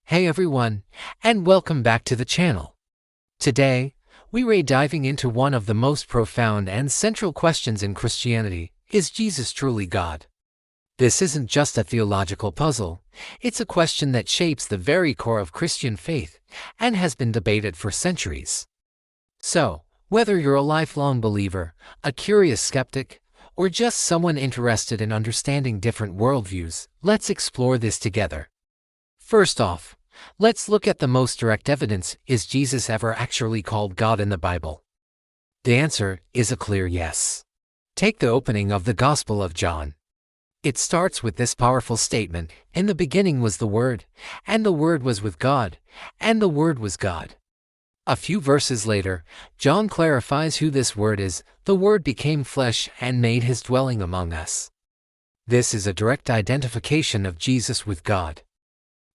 Hey everyone, and welcome back to the channel. Today, we're diving into one of the most profound and central questions in Christianity: is Jesus truly God? This isn't just a theological puzzle, it's a question that shapes the very core of Christian faith and has been debated for centuries. So, whether you're a lifelong believer, a curious skeptic, or just someone interested in understanding different worldviews, let's explore this together. First off, let's look at the most direct evidence: is Jesus ever actually called God in the Bible? The answer is a clear yes. Take the opening of the Gospel of John. It starts with this powerful statement: "In the beginning was the Word, and the Word was with God, and the Word was God." A few verses later, John clarifies who this Word is: "The Word became flesh and made his dwelling among us." This is a direct identification of Jesus with God.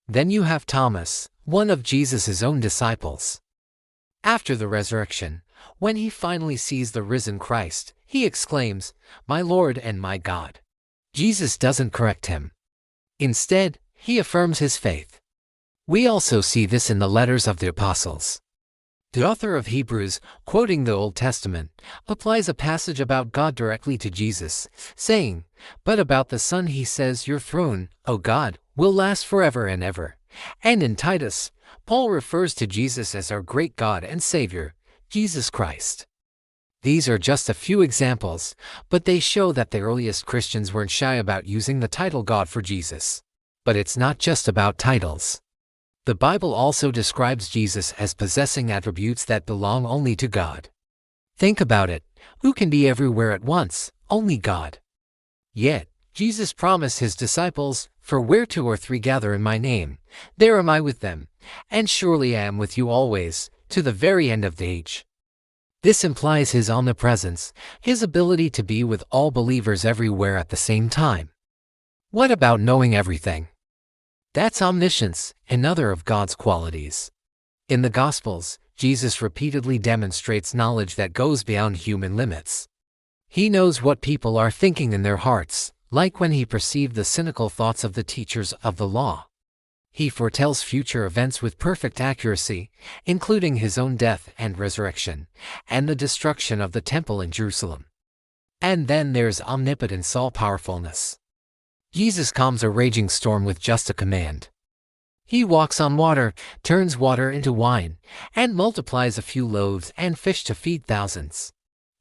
Then you have Thomas, one of Jesus' own disciples. After the resurrection, when he finally sees the risen Christ, he exclaims, "My Lord and my God." Jesus doesn't correct him. Instead, he affirms his faith. We also see this in the letters of the apostles. The author of Hebrews, quoting the Old Testament, applies a passage about God directly to Jesus, saying, "But about the Son he says, 'Your throne, O God, will last forever and ever.'" And in Titus, Paul refers to Jesus as our great God and Savior, Jesus Christ. These are just a few examples, but they show that the earliest Christians weren't shy about using the title God for Jesus. But it's not just about titles. The Bible also describes Jesus as possessing attributes that belong only to God. Think about it: who can be everywhere at once? Only God. Yet, Jesus promised his disciples, "For where two or three gather in my name, there am I with them, and surely I am with you always, to the very end of the age." This implies his omnipresence, his ability to be with all believers everywhere at the same time. What about knowing everything? That's omniscience, another of God's qualities. In the Gospels, Jesus repeatedly demonstrates knowledge that goes beyond human limits. He knows what people are thinking in their hearts, like when he perceived the cynical thoughts of the teachers of the law. He foretells future events with perfect accuracy, including his own death and resurrection, and the destruction of the temple in Jerusalem. And then there's omnipotence, all-powerfulness. Jesus calms a raging storm with just a command. He walks on water, turns water into wine, and multiplies a few loaves and fish to feed thousands.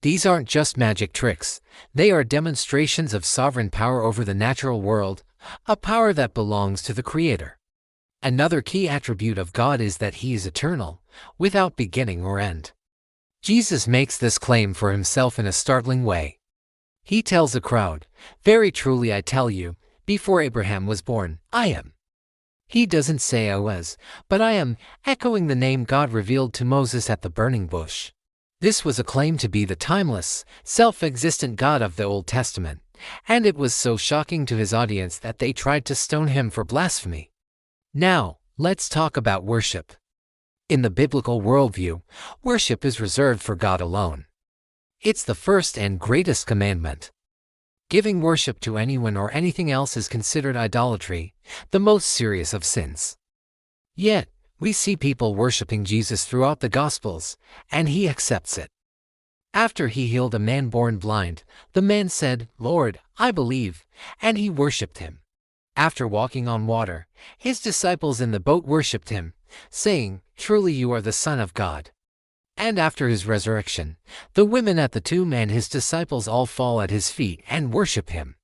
These aren't just magic tricks, they are demonstrations of sovereign power over the natural world, a power that belongs to the Creator. Another key attribute of God is that he is eternal, without beginning or end. Jesus makes this claim for himself in a startling way. He tells the crowd, "Very truly I tell you, before Abraham was born, I am." He doesn't say "I was," but "I am," echoing the name God revealed to Moses at the burning bush. This was a claim to be the timeless, self-existent God of the Old Testament, and it was so shocking to his audience that they tried to stone him for blasphemy. Now, let's talk about worship. In the biblical worldview, worship is reserved for God alone. It's the first and greatest commandment. Giving worship to anyone or anything else is considered idolatry, the most serious of sins. Yet, we see people worshiping Jesus throughout the Gospels, and he accepts it. After he healed a man born blind, the man said, "Lord, I believe," and he worshiped him. After walking on water, his disciples in the boat worshiped him, saying, "Truly you are the Son of God." And after his resurrection, the women at the tomb and his disciples all fall at his feet and worship him.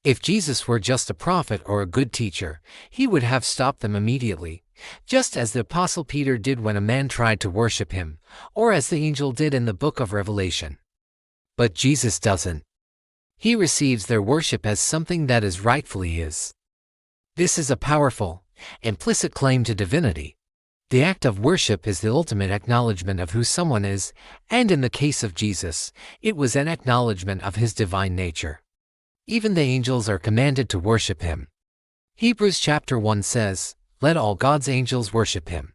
If Jesus were just a prophet or a good teacher, he would have stopped them immediately, just as the Apostle Peter did when a man tried to worship him, or as the angel did in the book of Revelation. But Jesus doesn't. He receives their worship as something that is rightfully his. This is a powerful, implicit claim to divinity. The act of worship is the ultimate acknowledgement of who someone is, and in the case of Jesus, it was an acknowledgement of his divine nature. Even the angels are commanded to worship him. Hebrews chapter 1 says, "Let all God's angels worship him."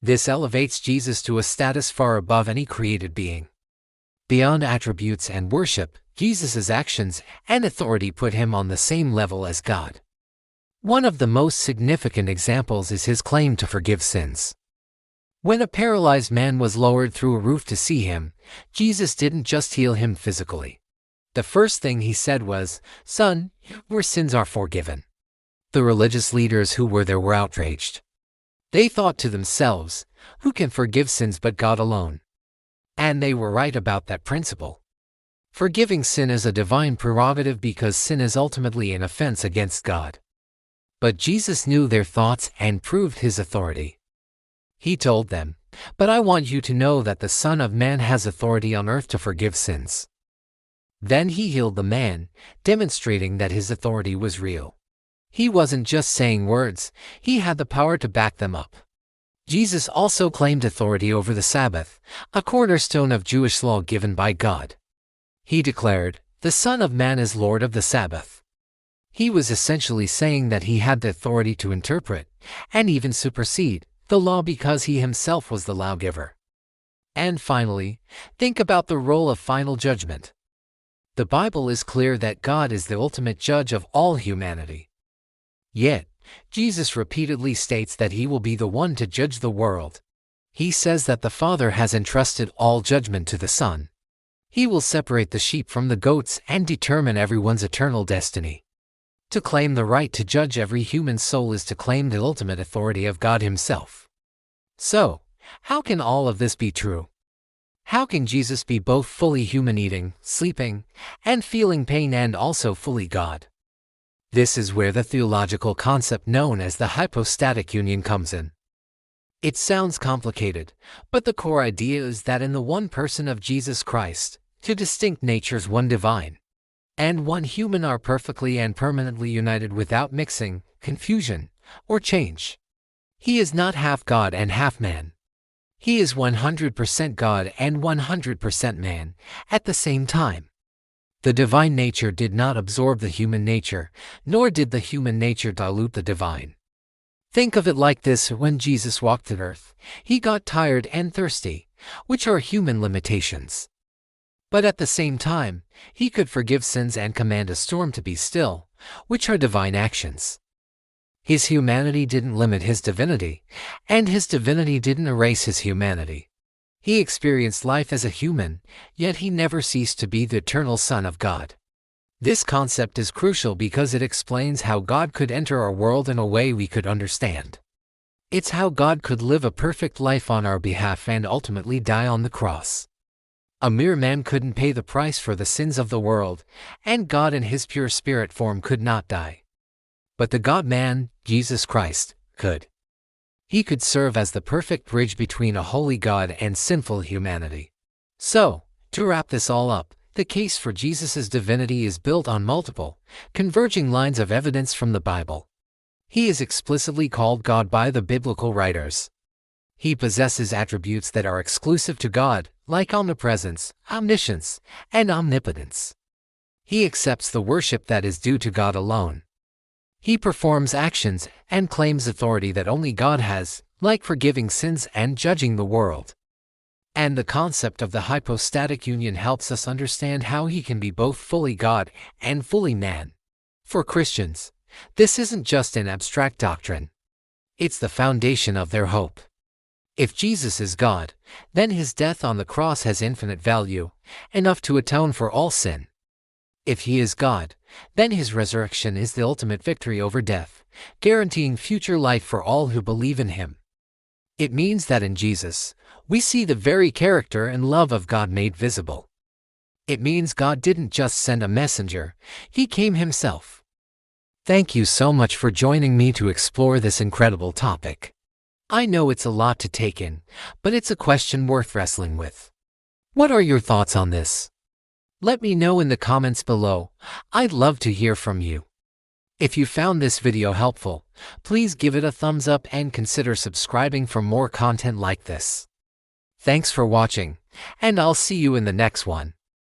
This elevates Jesus to a status far above any created being. Beyond attributes and worship, Jesus' actions and authority put him on the same level as God. One of the most significant examples is his claim to forgive sins. When a paralyzed man was lowered through a roof to see him, Jesus didn't just heal him physically. The first thing he said was, "Son, your sins are forgiven." The religious leaders who were there were outraged. They thought to themselves, "Who can forgive sins but God alone?" And they were right about that principle. Forgiving sin is a divine prerogative because sin is ultimately an offense against God. But Jesus knew their thoughts and proved his authority. He told them, "But I want you to know that the Son of Man has authority on earth to forgive sins." Then he healed the man, demonstrating that his authority was real. He wasn't just saying words, he had the power to back them up. Jesus also claimed authority over the Sabbath, a cornerstone of Jewish law given by God. He declared, "The Son of Man is Lord of the Sabbath." He was essentially saying that he had the authority to interpret, and even supersede, the law because he himself was the lawgiver. And finally, think about the role of final judgment. The Bible is clear that God is the ultimate judge of all humanity. Yet, Jesus repeatedly states that he will be the one to judge the world. He says that the Father has entrusted all judgment to the Son. He will separate the sheep from the goats and determine everyone's eternal destiny. To claim the right to judge every human soul is to claim the ultimate authority of God himself. So, how can all of this be true? How can Jesus be both fully human, eating, sleeping, and feeling pain, and also fully God? This is where the theological concept known as the hypostatic union comes in. It sounds complicated, but the core idea is that in the one person of Jesus Christ, two distinct natures, one divine and one human, are perfectly and permanently united without mixing, confusion, or change. He is not half God and half man. He is 100% God and 100% man at the same time. The divine nature did not absorb the human nature, nor did the human nature dilute the divine. Think of it like this: when Jesus walked the earth, he got tired and thirsty, which are human limitations. But at the same time, he could forgive sins and command a storm to be still, which are divine actions. His humanity didn't limit his divinity, and his divinity didn't erase his humanity. He experienced life as a human, yet he never ceased to be the eternal Son of God. This concept is crucial because it explains how God could enter our world in a way we could understand. It's how God could live a perfect life on our behalf and ultimately die on the cross. A mere man couldn't pay the price for the sins of the world, and God in his pure spirit form could not die. But the God-man, Jesus Christ, could. He could serve as the perfect bridge between a holy God and sinful humanity. So, to wrap this all up, the case for Jesus' divinity is built on multiple, converging lines of evidence from the Bible. He is explicitly called God by the biblical writers. He possesses attributes that are exclusive to God, like omnipresence, omniscience, and omnipotence. He accepts the worship that is due to God alone. He performs actions and claims authority that only God has, like forgiving sins and judging the world. And the concept of the hypostatic union helps us understand how he can be both fully God and fully man. For Christians, this isn't just an abstract doctrine. It's the foundation of their hope. If Jesus is God, then his death on the cross has infinite value, enough to atone for all sin. If he is God, then his resurrection is the ultimate victory over death, guaranteeing future life for all who believe in him. It means that in Jesus, we see the very character and love of God made visible. It means God didn't just send a messenger, he came himself. Thank you so much for joining me to explore this incredible topic. I know it's a lot to take in, but it's a question worth wrestling with. What are your thoughts on this? Let me know in the comments below. I'd love to hear from you. If you found this video helpful, please give it a thumbs up and consider subscribing for more content like this. Thanks for watching, and I'll see you in the next one.